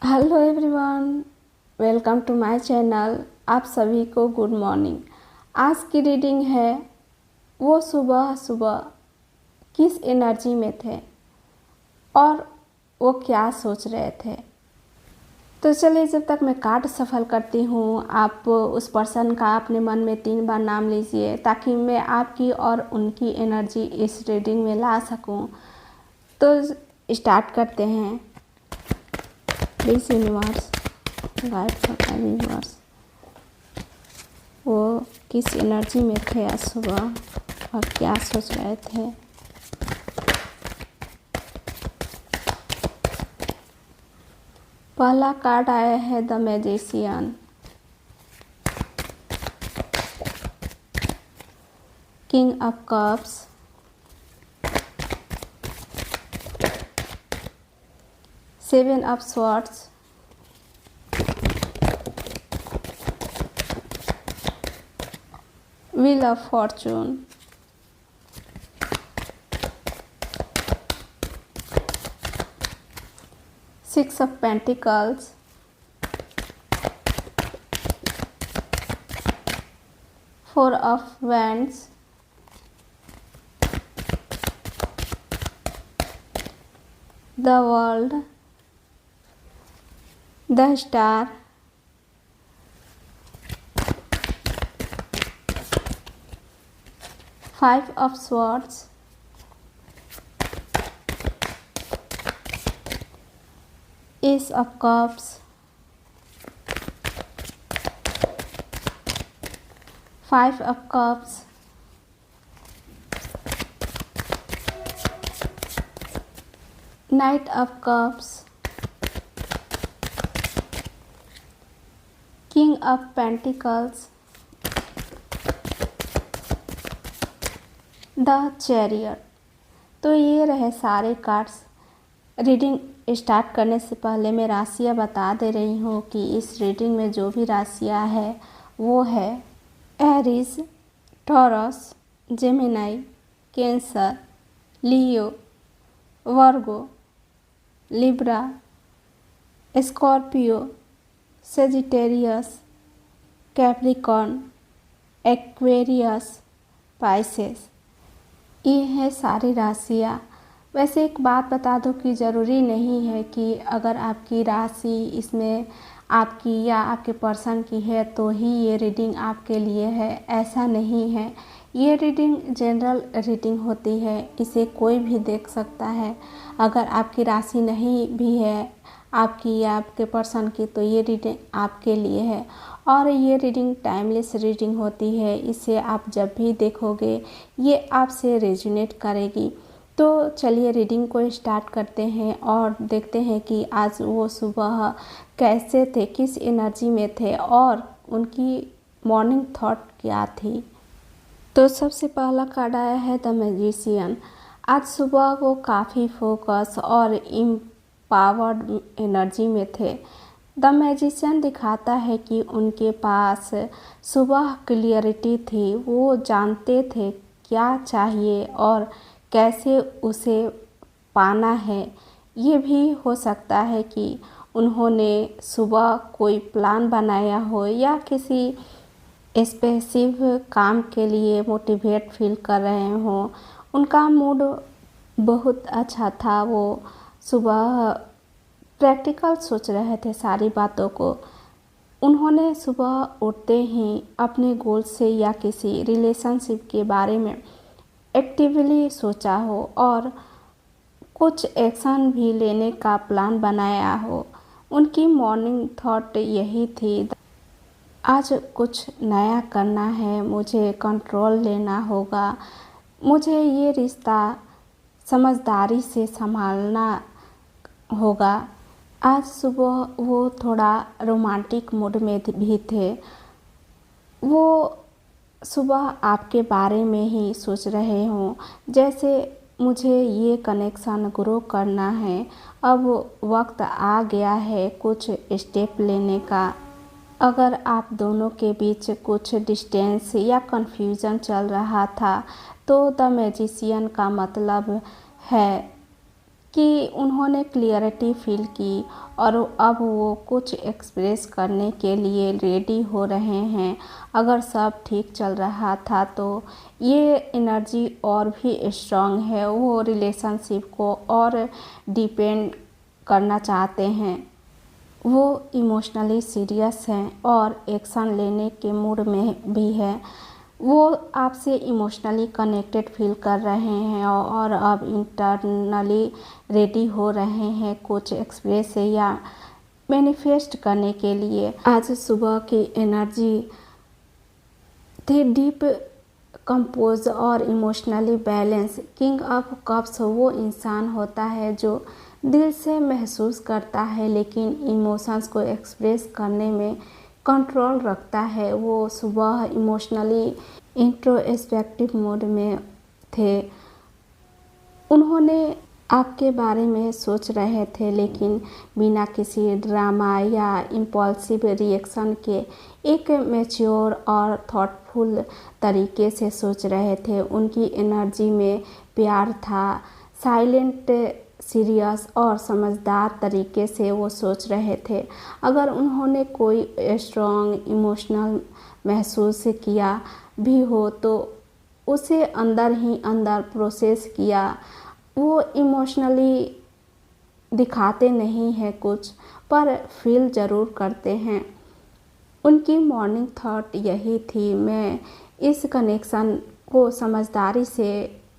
Hello everyone, welcome to my channel. आप सभी को गुड मॉर्निंग। आज की रीडिंग है वो सुबह सुबह किस एनर्जी में थे और वो क्या सोच रहे थे। तो चलिए, जब तक मैं कार्ड सफल करती हूँ, आप उस पर्सन का अपने मन में 3 बार नाम लीजिए ताकि मैं आपकी और उनकी एनर्जी इस रीडिंग में ला सकूँ। तो स्टार्ट करते हैं। Please universe guide for universe, वो किस एनर्जी में थे आज सुबह और क्या सोच रहे थे। पहला कार्ड आया है the magician, king of cups, seven of swords, wheel of Fortune, six of pentacles, four of wands, the world, the star, five of swords, S of cups, five of cups, night of cups, king of pentacles, the chariot. तो ये रहे सारे cards. Reading start करने से पहले मैं राशियाँ बता दे रही हूँ कि इस रीडिंग में जो भी राशियाँ है वो है Aries, Taurus, Gemini, Cancer, Leo, Virgo, Libra, Scorpio, Sagittarius, Capricorn, Aquarius, Pisces. ये है सारी राशियाँ। वैसे एक बात बता दूं कि ज़रूरी नहीं है कि अगर आपकी राशि इसमें आपकी या आपके पर्सन की है तो ही ये रीडिंग आपके लिए है, ऐसा नहीं है। ये रीडिंग जनरल रीडिंग होती है, इसे कोई भी देख सकता है। अगर आपकी राशि नहीं भी है आपकी या आपके पर्सन की तो ये रीडिंग आपके लिए है। और ये रीडिंग टाइमलेस रीडिंग होती है, इसे आप जब भी देखोगे ये आपसे रेजोनेट करेगी। तो चलिए रीडिंग को स्टार्ट करते हैं और देखते हैं कि आज वो सुबह कैसे थे, किस एनर्जी में थे और उनकी मॉर्निंग थॉट क्या थी। तो सबसे पहला कार्ड आया है द मैजिशियन। आज सुबह वो काफ़ी फोकस और पावर्ड एनर्जी में थे। द मैजिशियन दिखाता है कि उनके पास सुबह क्लियरिटी थी। वो जानते थे क्या चाहिए और कैसे उसे पाना है। ये भी हो सकता है कि उन्होंने सुबह कोई प्लान बनाया हो या किसी स्पेसिफिक काम के लिए मोटिवेट फील कर रहे हों। उनका मूड बहुत अच्छा था। वो सुबह प्रैक्टिकल सोच रहे थे सारी बातों को। उन्होंने सुबह उठते ही अपने गोल से या किसी रिलेशनशिप के बारे में एक्टिवली सोचा हो और कुछ एक्शन भी लेने का प्लान बनाया हो। उनकी मॉर्निंग थॉट यही थी, आज कुछ नया करना है, मुझे कंट्रोल लेना होगा, मुझे ये रिश्ता समझदारी से संभालना होगा। आज सुबह वो थोड़ा रोमांटिक मूड में भी थे। वो सुबह आपके बारे में ही सोच रहे हों, जैसे मुझे ये कनेक्शन ग्रो करना है, अब वक्त आ गया है कुछ स्टेप लेने का। अगर आप दोनों के बीच कुछ डिस्टेंस या कन्फ्यूज़न चल रहा था तो द मैजिशियन का मतलब है कि उन्होंने क्लियरिटी फील की और अब वो कुछ एक्सप्रेस करने के लिए रेडी हो रहे हैं। अगर सब ठीक चल रहा था तो ये एनर्जी और भी स्ट्रांग है। वो रिलेशनशिप को और डिपेंड करना चाहते हैं। वो इमोशनली सीरियस हैं और एक्शन लेने के मूड में भी है। वो आपसे इमोशनली कनेक्टेड फील कर रहे हैं और अब इंटरनली रेडी हो रहे हैं कुछ एक्सप्रेस या मैनिफेस्ट करने के लिए। आज सुबह की एनर्जी थी डीप, कंपोज और emotionally balance. King of cups वो इंसान होता है जो दिल से महसूस करता है लेकिन इमोशंस को एक्सप्रेस करने में कंट्रोल रखता है। वो सुबह इमोशनली इंट्रोस्पेक्टिव मोड में थे। उन्होंने आपके बारे में सोच रहे थे लेकिन बिना किसी ड्रामा या इम्पल्सिव रिएक्शन के एक मैच्योर और थॉटफुल तरीके से सोच रहे थे। उनकी एनर्जी में प्यार था। साइलेंट, सीरियस और समझदार तरीके से वो सोच रहे थे। अगर उन्होंने कोई स्ट्रॉन्ग इमोशनल महसूस किया भी हो तो उसे अंदर ही अंदर प्रोसेस किया। वो इमोशनली दिखाते नहीं हैं कुछ, पर फील ज़रूर करते हैं। उनकी मॉर्निंग थॉट यही थी, मैं इस कनेक्शन को समझदारी से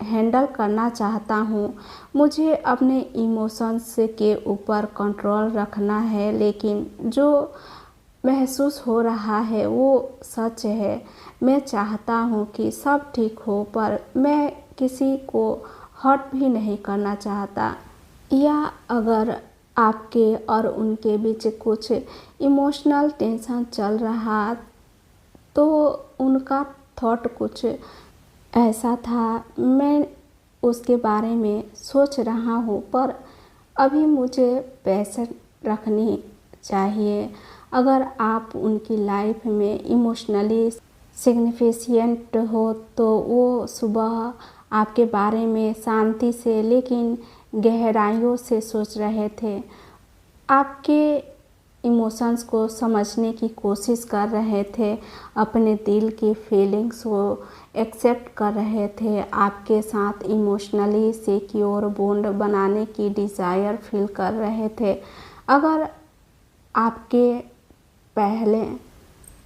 हैंडल करना चाहता हूँ। मुझे अपने इमोशंस के ऊपर कंट्रोल रखना है लेकिन जो महसूस हो रहा है वो सच है। मैं चाहता हूँ कि सब ठीक हो पर मैं किसी को हर्ट भी नहीं करना चाहता। या अगर आपके और उनके बीच कुछ इमोशनल टेंशन चल रहा तो उनका थॉट कुछ ऐसा था, मैं उसके बारे में सोच रहा हूँ पर अभी मुझे पैशन रखनी चाहिए। अगर आप उनकी लाइफ में इमोशनली सिग्निफिकेंट हो तो वो सुबह आपके बारे में शांति से लेकिन गहराइयों से सोच रहे थे। आपके इमोशंस को समझने की कोशिश कर रहे थे, अपने दिल की फीलिंग्स को एक्सेप्ट कर रहे थे। आपके साथ इमोशनली सिक्योर बॉन्ड बनाने की डिज़ायर फील कर रहे थे। अगर आपके पहले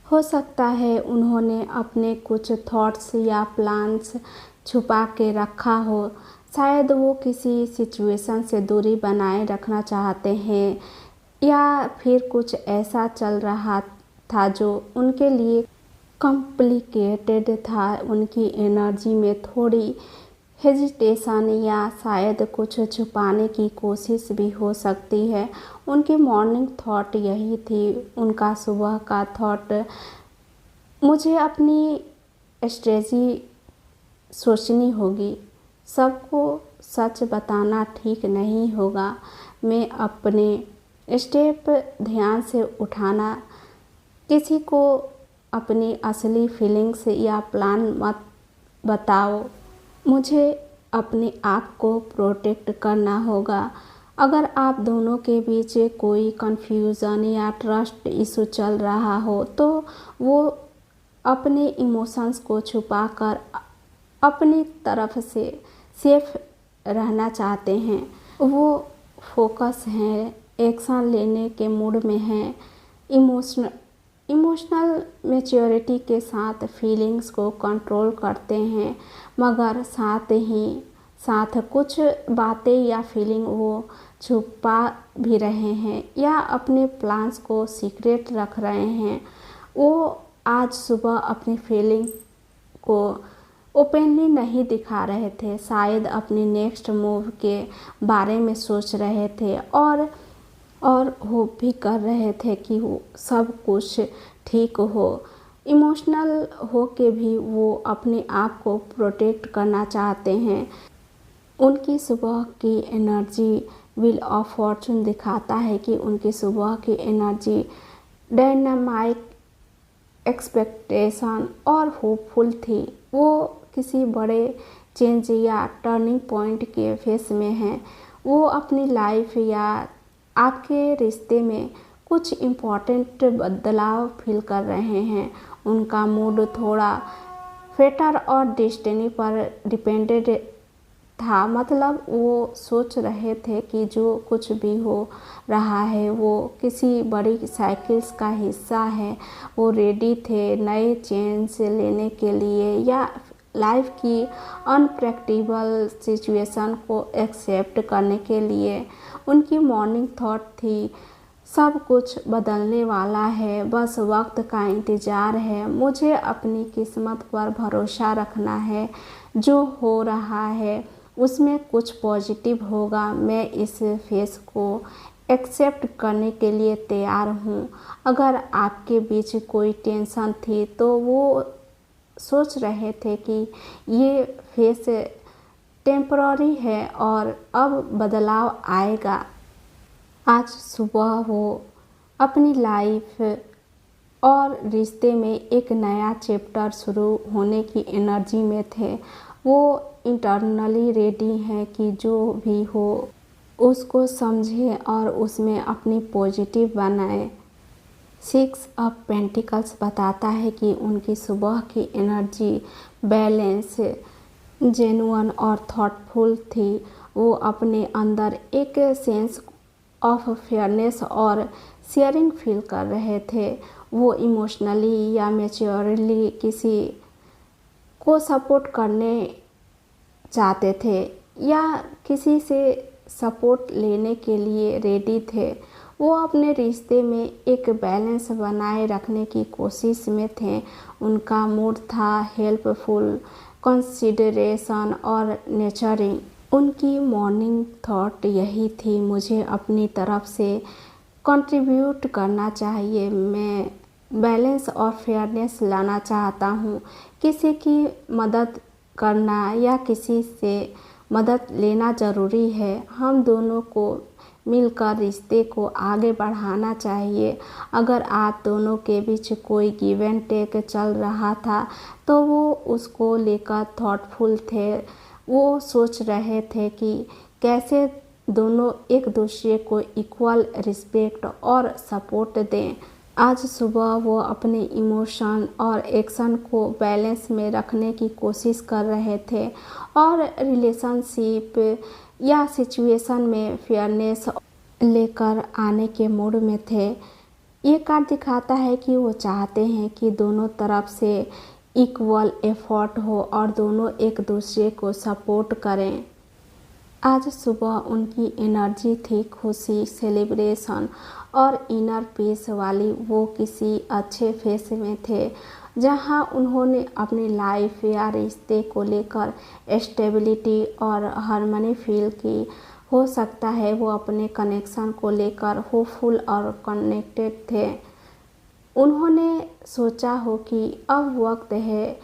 हो सकता है उन्होंने अपने कुछ थॉट्स या प्लान्स छुपा के रखा हो। शायद वो किसी सिचुएशन से दूरी बनाए रखना चाहते हैं या फिर कुछ ऐसा चल रहा था जो उनके लिए कॉम्प्लिकेटेड था। उनकी एनर्जी में थोड़ी हेजिटेशन या शायद कुछ छुपाने की कोशिश भी हो सकती है। उनकी मॉर्निंग थॉट यही थी। उनका सुबह का थॉट, मुझे अपनी स्ट्रेटजी सोचनी होगी, सबको सच बताना ठीक नहीं होगा, मैं अपने स्टेप ध्यान से उठाना, किसी को अपनी असली फीलिंग्स या प्लान मत बताओ, मुझे अपने आप को प्रोटेक्ट करना होगा। अगर आप दोनों के बीच कोई कन्फ्यूज़न या ट्रस्ट इशू चल रहा हो तो वो अपने इमोशंस को छुपाकर अपनी तरफ से सेफ रहना चाहते हैं। वो फोकस हैं, एक्शन लेने के मूड में हैं, इमोशनल मैच्योरिटी के साथ फीलिंग्स को कंट्रोल करते हैं, मगर साथ ही साथ कुछ बातें या फीलिंग वो छुपा भी रहे हैं या अपने प्लान्स को सीक्रेट रख रहे हैं। वो आज सुबह अपनी फीलिंग को ओपनली नहीं दिखा रहे थे, शायद अपने नेक्स्ट मूव के बारे में सोच रहे थे और होप भी कर रहे थे कि वो सब कुछ ठीक हो। इमोशनल हो के भी वो अपने आप को प्रोटेक्ट करना चाहते हैं। उनकी सुबह की एनर्जी व्हील ऑफ फॉर्चून दिखाता है कि उनकी सुबह की एनर्जी डायनामाइक, एक्सपेक्टेशन और होपफुल थी। वो किसी बड़े चेंज या टर्निंग पॉइंट के फेस में हैं। वो अपनी लाइफ या आपके रिश्ते में कुछ इम्पोर्टेंट बदलाव फील कर रहे हैं। उनका मूड थोड़ा फेटर और डेस्टिनी पर डिपेंडेड था, मतलब वो सोच रहे थे कि जो कुछ भी हो रहा है वो किसी बड़ी साइकिल्स का हिस्सा है। वो रेडी थे नए चेंज लेने के लिए या लाइफ की अनप्रेडिक्टेबल सिचुएशन को एक्सेप्ट करने के लिए। उनकी मॉर्निंग थॉट थी, सब कुछ बदलने वाला है, बस वक्त का इंतज़ार है, मुझे अपनी किस्मत पर भरोसा रखना है, जो हो रहा है उसमें कुछ पॉजिटिव होगा, मैं इस फेस को एक्सेप्ट करने के लिए तैयार हूँ। अगर आपके बीच कोई टेंशन थी तो वो सोच रहे थे कि ये फेस टेम्पररी है और अब बदलाव आएगा। आज सुबह वो अपनी लाइफ और रिश्ते में एक नया चैप्टर शुरू होने की एनर्जी में थे। वो इंटरनली रेडी हैं कि जो भी हो उसको समझें और उसमें अपनी पॉजिटिव बनाएं। 6 ऑफ पेंटिकल्स बताता है कि उनकी सुबह की एनर्जी बैलेंस, जेन्युइन और थॉटफुल थी। वो अपने अंदर एक सेंस ऑफ फेयरनेस और शेयरिंग फील कर रहे थे। वो इमोशनली या मैच्योरली किसी को सपोर्ट करने चाहते थे या किसी से सपोर्ट लेने के लिए रेडी थे। वो अपने रिश्ते में एक बैलेंस बनाए रखने की कोशिश में थे। उनका मूड था हेल्पफुल, कंसिडरेशन और नेचरिंग। उनकी मॉर्निंग थॉट यही थी, मुझे अपनी तरफ से कंट्रीब्यूट करना चाहिए, मैं बैलेंस और फेयरनेस लाना चाहता हूँ। किसी की मदद करना या किसी से मदद लेना ज़रूरी है। हम दोनों को मिलकर रिश्ते को आगे बढ़ाना चाहिए। अगर आप दोनों के बीच कोई गिव एंड टेक चल रहा था तो वो उसको लेकर थॉटफुल थे। वो सोच रहे थे कि कैसे दोनों एक दूसरे को इक्वल रिस्पेक्ट और सपोर्ट दें। आज सुबह वो अपने इमोशन और एक्शन को बैलेंस में रखने की कोशिश कर रहे थे और रिलेशनशिप या सिचुएशन में फेयरनेस लेकर आने के मूड में थे। ये कार्ड दिखाता है कि वो चाहते हैं कि दोनों तरफ से इक्वल एफर्ट हो और दोनों एक दूसरे को सपोर्ट करें। आज सुबह उनकी एनर्जी थी खुशी, सेलिब्रेशन और इनर पीस वाली। वो किसी अच्छे फेस में थे जहां उन्होंने अपनी लाइफ या रिश्ते को लेकर स्टेबिलिटी और हार्मनी फील की। हो सकता है वो अपने कनेक्शन को लेकर होपफुल और कनेक्टेड थे। उन्होंने सोचा हो कि अब वक्त है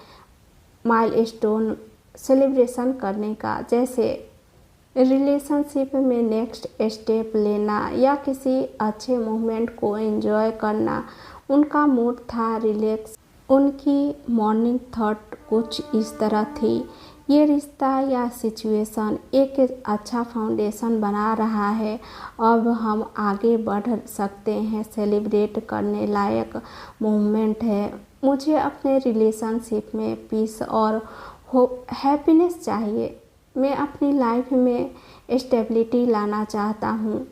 माइलस्टोन सेलिब्रेशन करने का, जैसे रिलेशनशिप में नेक्स्ट स्टेप लेना या किसी अच्छे मोमेंट को एंजॉय करना। उनका मूड था रिलैक्स। उनकी मॉर्निंग थॉट कुछ इस तरह थी, ये रिश्ता या सिचुएशन एक अच्छा फाउंडेशन बना रहा है, अब हम आगे बढ़ सकते हैं, सेलिब्रेट करने लायक मोमेंट है। मुझे अपने रिलेशनशिप में पीस और हैप्पीनेस चाहिए, मैं अपनी लाइफ में स्टेबिलिटी लाना चाहता हूँ।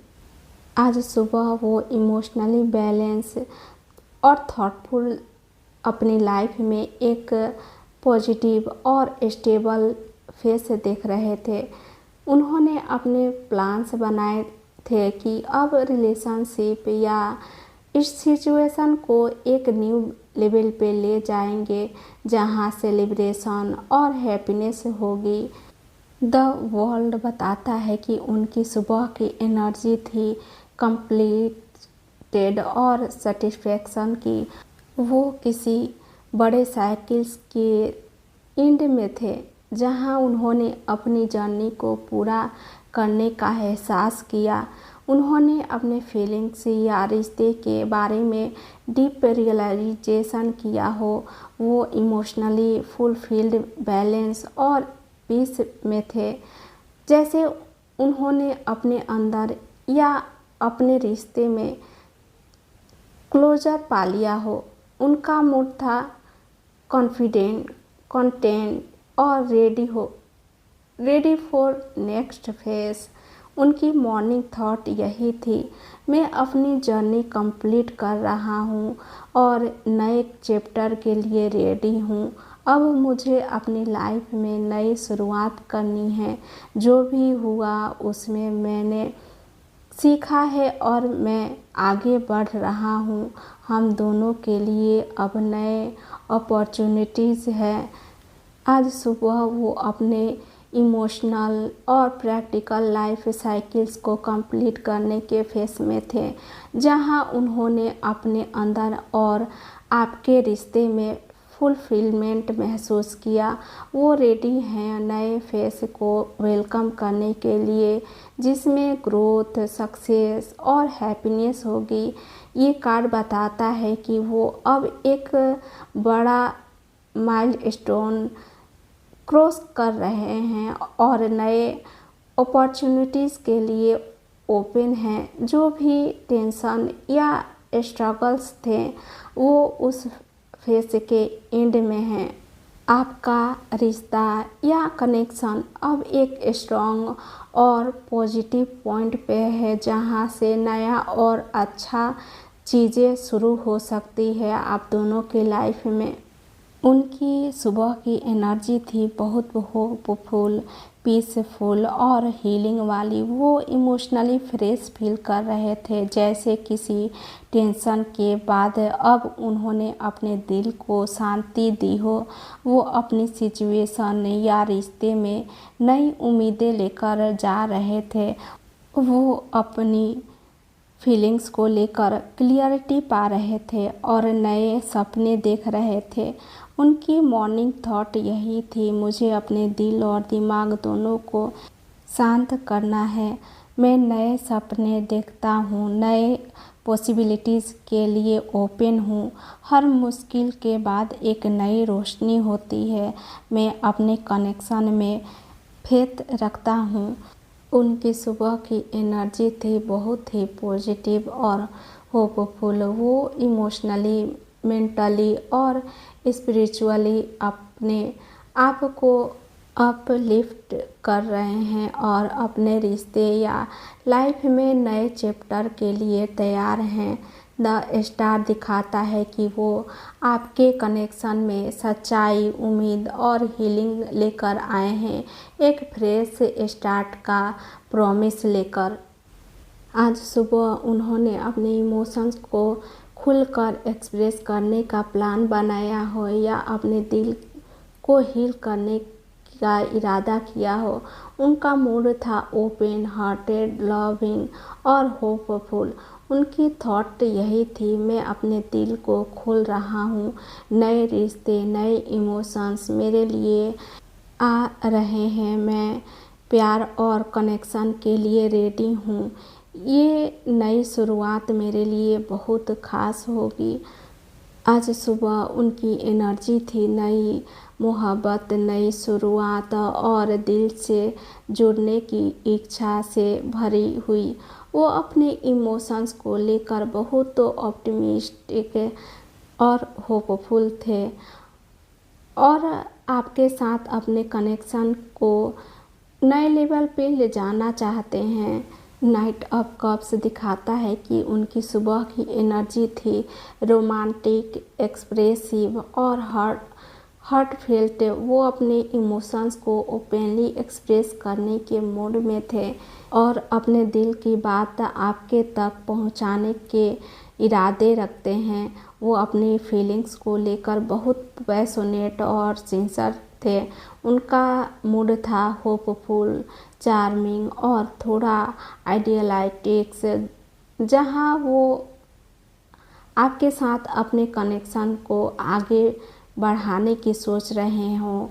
आज सुबह वो इमोशनली बैलेंस और थॉटफुल अपनी लाइफ में एक पॉजिटिव और स्टेबल फेस देख रहे थे। उन्होंने अपने प्लान्स बनाए थे कि अब रिलेशनशिप या इस सिचुएशन को एक न्यू लेवल पे ले जाएंगे जहां सेलिब्रेशन और हैप्पीनेस होगी। द वर्ल्ड बताता है कि उनकी सुबह की एनर्जी थी कंप्लीटेड और सेटिस्फैक्शन की। वो किसी बड़े साइकिल्स के एंड में थे जहां उन्होंने अपनी जर्नी को पूरा करने का एहसास किया। उन्होंने अपने फीलिंग्स या रिश्ते के बारे में डीप रियलाइजेशन किया हो। वो इमोशनली फुलफिल्ड, बैलेंस और पीस में थे। जैसे उन्होंने अपने अंदर या अपने रिश्ते में क्लोजर पा लिया हो। उनका मूड था कॉन्फिडेंट, कंटेंट और रेडी फॉर नेक्स्ट फेज। उनकी मॉर्निंग थॉट यही थी, मैं अपनी जर्नी कंप्लीट कर रहा हूँ और नए चैप्टर के लिए रेडी हूँ। अब मुझे अपनी लाइफ में नई शुरुआत करनी है। जो भी हुआ उसमें मैंने सीखा है और मैं आगे बढ़ रहा हूँ। हम दोनों के लिए अब नए अपॉर्चुनिटीज़ हैं। आज सुबह वो अपने इमोशनल और प्रैक्टिकल लाइफ साइकिल्स को कंप्लीट करने के फेस में थे, जहां उन्होंने अपने अंदर और आपके रिश्ते में फुलफिलमेंट महसूस किया। वो रेडी हैं नए फेस को वेलकम करने के लिए, जिसमें ग्रोथ, सक्सेस और हैप्पीनेस होगी। ये कार्ड बताता है कि वो अब एक बड़ा माइलस्टोन क्रॉस कर रहे हैं और नए अपॉर्चुनिटीज़ के लिए ओपन हैं। जो भी टेंशन या स्ट्रगल्स थे वो उस फेज के एंड में हैं। आपका रिश्ता या कनेक्शन अब एक स्ट्रॉन्ग और पॉजिटिव पॉइंट पे है, जहां से नया और अच्छा चीज़ें शुरू हो सकती है आप दोनों के लाइफ में। उनकी सुबह की एनर्जी थी बहुत होपफुल, पीसफुल और हीलिंग वाली। वो इमोशनली फ्रेश फील कर रहे थे, जैसे किसी टेंशन के बाद अब उन्होंने अपने दिल को शांति दी हो। वो अपनी सिचुएशन या रिश्ते में नई उम्मीदें लेकर जा रहे थे। वो अपनी फीलिंग्स को लेकर क्लियरिटी पा रहे थे और नए सपने देख रहे थे। उनकी मॉर्निंग थॉट यही थी, मुझे अपने दिल और दिमाग दोनों को शांत करना है। मैं नए सपने देखता हूँ, नए पॉसिबिलिटीज़ के लिए ओपन हूँ। हर मुश्किल के बाद एक नई रोशनी होती है। मैं अपने कनेक्शन में फेथ रखता हूँ। उनकी सुबह की एनर्जी थी बहुत ही पॉजिटिव और होपफुल। वो इमोशनली, मेंटली और स्पिरिचुअली अपने आप को अपलिफ्ट कर रहे हैं और अपने रिश्ते या लाइफ में नए चैप्टर के लिए तैयार हैं। द स्टार दिखाता है कि वो आपके कनेक्शन में सच्चाई, उम्मीद और हीलिंग लेकर आए हैं, एक फ्रेश स्टार्ट का प्रॉमिस लेकर। आज सुबह उन्होंने अपने इमोशंस को खुलकर एक्सप्रेस करने का प्लान बनाया हो या अपने दिल को हील करने का इरादा किया हो। उनका मूड था ओपन हार्टेड, लविंग और होपफुल। उनकी थॉट यही थी, मैं अपने दिल को खोल रहा हूँ। नए रिश्ते, नए इमोशंस मेरे लिए आ रहे हैं। मैं प्यार और कनेक्शन के लिए रेडी हूँ। ये नई शुरुआत मेरे लिए बहुत ख़ास होगी। आज सुबह उनकी एनर्जी थी नई मोहब्बत, नई शुरुआत और दिल से जुड़ने की इच्छा से भरी हुई। वो अपने इमोशंस को लेकर बहुत ऑप्टिमिस्टिक और होपफुल थे और आपके साथ अपने कनेक्शन को नए लेवल पे ले जाना चाहते हैं। नाइट ऑफ कप्स दिखाता है कि उनकी सुबह की एनर्जी थी रोमांटिक, एक्सप्रेसिव और हार्टफेल्ट। वो अपने इमोशंस को ओपनली एक्सप्रेस करने के मूड में थे और अपने दिल की बात आपके तक पहुंचाने के इरादे रखते हैं। वो अपनी फीलिंग्स को लेकर बहुत पैशनेट और सिंसियर थे। उनका मूड था होपफुल, चार्मिंग और थोड़ा आइडियलिस्टिक्स, जहां वो आपके साथ अपने कनेक्शन को आगे बढ़ाने की सोच रहे हों।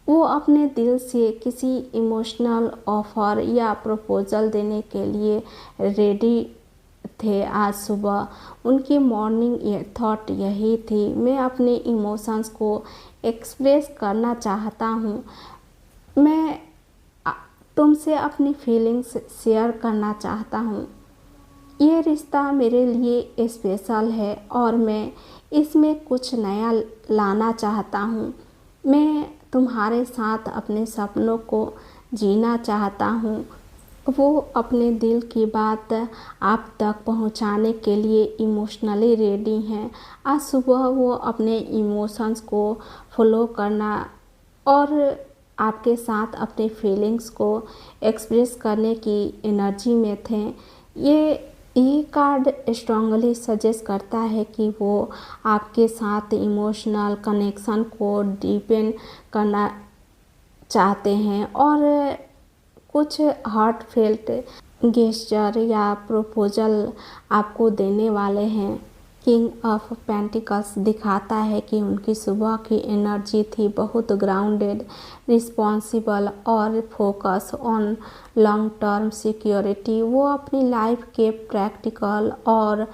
वो अपने दिल से किसी इमोशनल ऑफर या प्रपोजल देने के लिए रेडी थे। आज सुबह उनकी मॉर्निंग थॉट यही थी, मैं अपने इमोशंस को एक्सप्रेस करना चाहता हूँ। मैं तुमसे अपनी फीलिंग्स शेयर करना चाहता हूँ। ये रिश्ता मेरे लिए स्पेशल है और मैं इसमें कुछ नया लाना चाहता हूँ। मैं तुम्हारे साथ अपने सपनों को जीना चाहता हूँ। वो अपने दिल की बात आप तक पहुँचाने के लिए इमोशनली रेडी हैं। आज सुबह वो अपने इमोशंस को फॉलो करना और आपके साथ अपने फीलिंग्स को एक्सप्रेस करने की एनर्जी में थे। ये कार्ड स्ट्रांगली सजेस्ट करता है कि वो आपके साथ इमोशनल कनेक्शन को डीपेन करना चाहते हैं और कुछ हार्टफेल्ट गेस्चर या प्रपोजल आपको देने वाले हैं। किंग ऑफ पेंटिकल्स दिखाता है कि उनकी सुबह की एनर्जी थी बहुत ग्राउंडेड, रिस्पॉन्सिबल और focus on long term security. वो अपनी लाइफ के प्रैक्टिकल और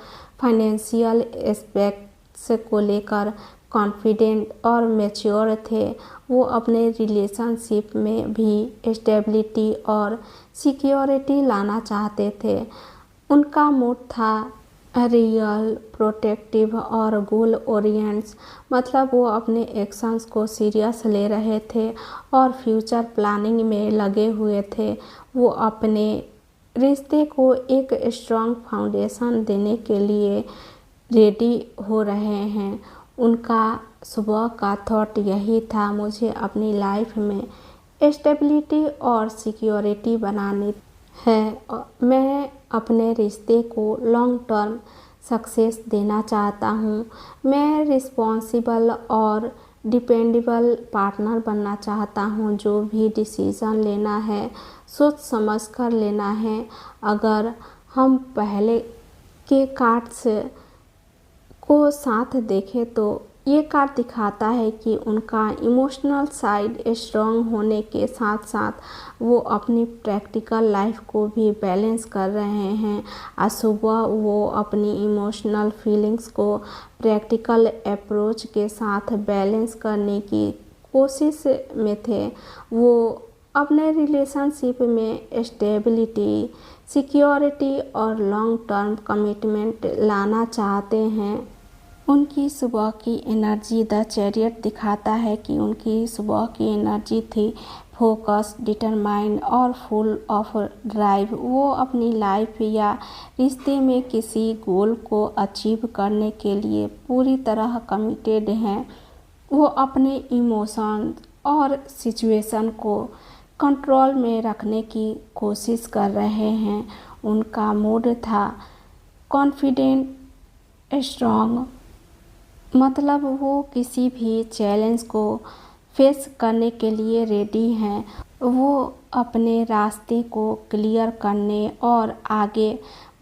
फाइनेंशियल एस्पेक्ट्स को लेकर कॉन्फिडेंट और मैच्योर थे। वो अपने रिलेशनशिप में भी स्टेबिलिटी और सिक्योरिटी लाना चाहते थे। उनका मूड था रियल, प्रोटेक्टिव और गोल ओरिएंट्स, मतलब वो अपने एक्शंस को सीरियस ले रहे थे और फ्यूचर प्लानिंग में लगे हुए थे। वो अपने रिश्ते को एक स्ट्रॉन्ग फाउंडेशन देने के लिए रेडी हो रहे हैं। उनका सुबह का थॉट यही था, मुझे अपनी लाइफ में स्टेबिलिटी और सिक्योरिटी बनानी है। मैं अपने रिश्ते को लॉन्ग टर्म सक्सेस देना चाहता हूँ। मैं रिस्पॉन्सिबल और डिपेंडेबल पार्टनर बनना चाहता हूँ। जो भी डिसीज़न लेना है सोच समझ कर लेना है। अगर हम पहले के कार्ड्स को साथ देखें तो ये कार्ड दिखाता है कि उनका इमोशनल साइड स्ट्रॉन्ग होने के साथ साथ वो अपनी प्रैक्टिकल लाइफ को भी बैलेंस कर रहे हैं। आज सुबह वो अपनी इमोशनल फीलिंग्स को प्रैक्टिकल अप्रोच के साथ बैलेंस करने की कोशिश में थे। वो अपने रिलेशनशिप में स्टेबिलिटी, सिक्योरिटी और लॉन्ग टर्म कमिटमेंट लाना चाहते हैं। उनकी सुबह की एनर्जी द चैरियट दिखाता है कि उनकी सुबह की एनर्जी थी फोकस, डिटरमाइंड और फुल ऑफ ड्राइव। वो अपनी लाइफ या रिश्ते में किसी गोल को अचीव करने के लिए पूरी तरह कमिटेड हैं। वो अपने इमोशन और सिचुएशन को कंट्रोल में रखने की कोशिश कर रहे हैं। उनका मूड था कॉन्फिडेंट, स्ट्रॉन्ग, मतलब वो किसी भी चैलेंज को फेस करने के लिए रेडी हैं। वो अपने रास्ते को क्लियर करने और आगे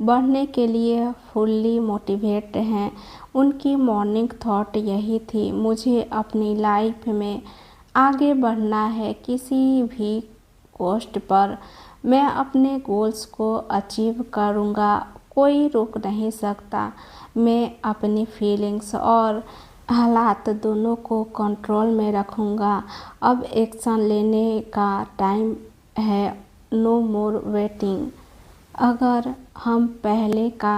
बढ़ने के लिए फुल्ली मोटिवेट हैं। उनकी मॉर्निंग थॉट यही थी, मुझे अपनी लाइफ में आगे बढ़ना है किसी भी कॉस्ट पर। मैं अपने गोल्स को अचीव करूँगा, कोई रोक नहीं सकता। मैं अपनी फीलिंग्स और हालात दोनों को कंट्रोल में रखूँगा। अब एक्शन लेने का टाइम है, नो मोर वेटिंग। अगर हम पहले का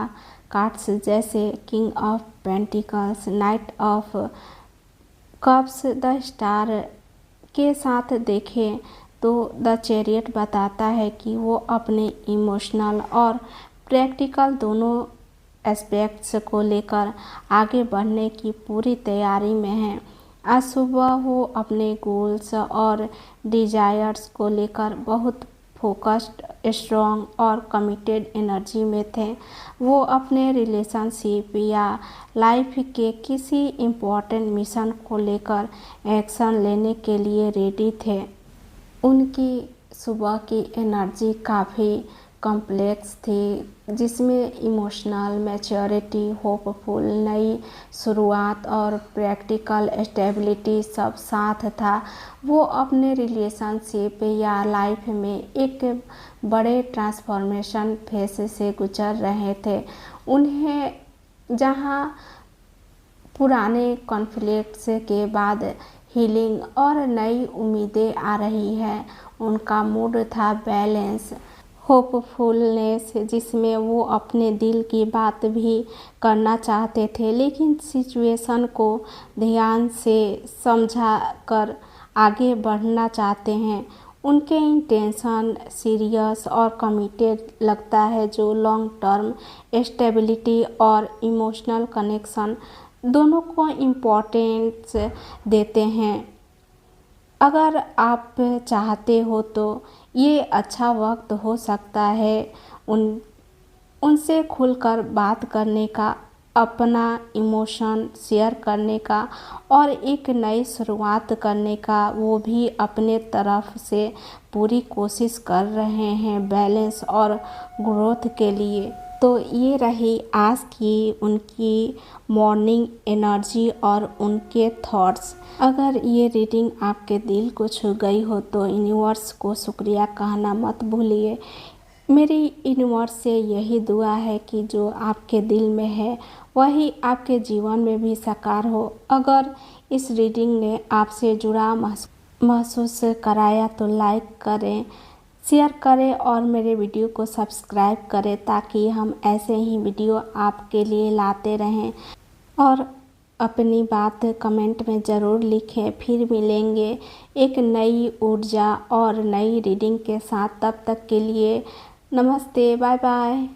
कार्ड्स जैसे king of pentacles, night of cups, the star के साथ देखें तो द चैरियट बताता है कि वो अपने इमोशनल और प्रैक्टिकल दोनों एस्पेक्ट्स को लेकर आगे बढ़ने की पूरी तैयारी में हैं। आज सुबह वो अपने गोल्स और डिजायर्स को लेकर बहुत फोकस्ड, स्ट्रॉन्ग और कमिटेड एनर्जी में थे। वो अपने रिलेशनशिप या लाइफ के किसी इम्पोर्टेंट मिशन को लेकर एक्शन लेने के लिए रेडी थे। उनकी सुबह की एनर्जी काफ़ी कॉम्प्लेक्स थी, जिसमें इमोशनल मैच्योरिटी, होपफुल नई शुरुआत और प्रैक्टिकल स्टेबिलिटी सब साथ था। वो अपने रिलेशनशिप या लाइफ में एक बड़े ट्रांसफॉर्मेशन फेज से गुजर रहे थे। उन्हें जहां पुराने कॉन्फ्लिक्ट्स के बाद हीलिंग और नई उम्मीदें आ रही हैं, उनका मूड था बैलेंस, होपफुलनेस, जिसमें वो अपने दिल की बात भी करना चाहते थे लेकिन सिचुएशन को ध्यान से समझा कर आगे बढ़ना चाहते हैं। उनके इंटेंशन सीरियस और कमिटेड लगता है, जो लॉन्ग टर्म स्टेबिलिटी और इमोशनल कनेक्शन दोनों को इम्पोर्टेंस देते हैं। अगर आप चाहते हो तो ये अच्छा वक्त हो सकता है उनसे खुलकर बात करने का, अपना इमोशन शेयर करने का और एक नई शुरुआत करने का। वो भी अपने तरफ से पूरी कोशिश कर रहे हैं बैलेंस और ग्रोथ के लिए। तो ये रही आज की उनकी मॉर्निंग एनर्जी और उनके थॉट्स। अगर ये रीडिंग आपके दिल को छू गई हो तो यूनिवर्स को शुक्रिया कहना मत भूलिए। मेरी यूनिवर्स से यही दुआ है कि जो आपके दिल में है वही आपके जीवन में भी साकार हो। अगर इस रीडिंग ने आपसे जुड़ा महसूस कराया तो लाइक करें, शेयर करें और मेरे वीडियो को सब्सक्राइब करें ताकि हम ऐसे ही वीडियो आपके लिए लाते रहें। और अपनी बात कमेंट में ज़रूर लिखें। फिर मिलेंगे एक नई ऊर्जा और नई रीडिंग के साथ। तब तक के लिए नमस्ते, बाय बाय।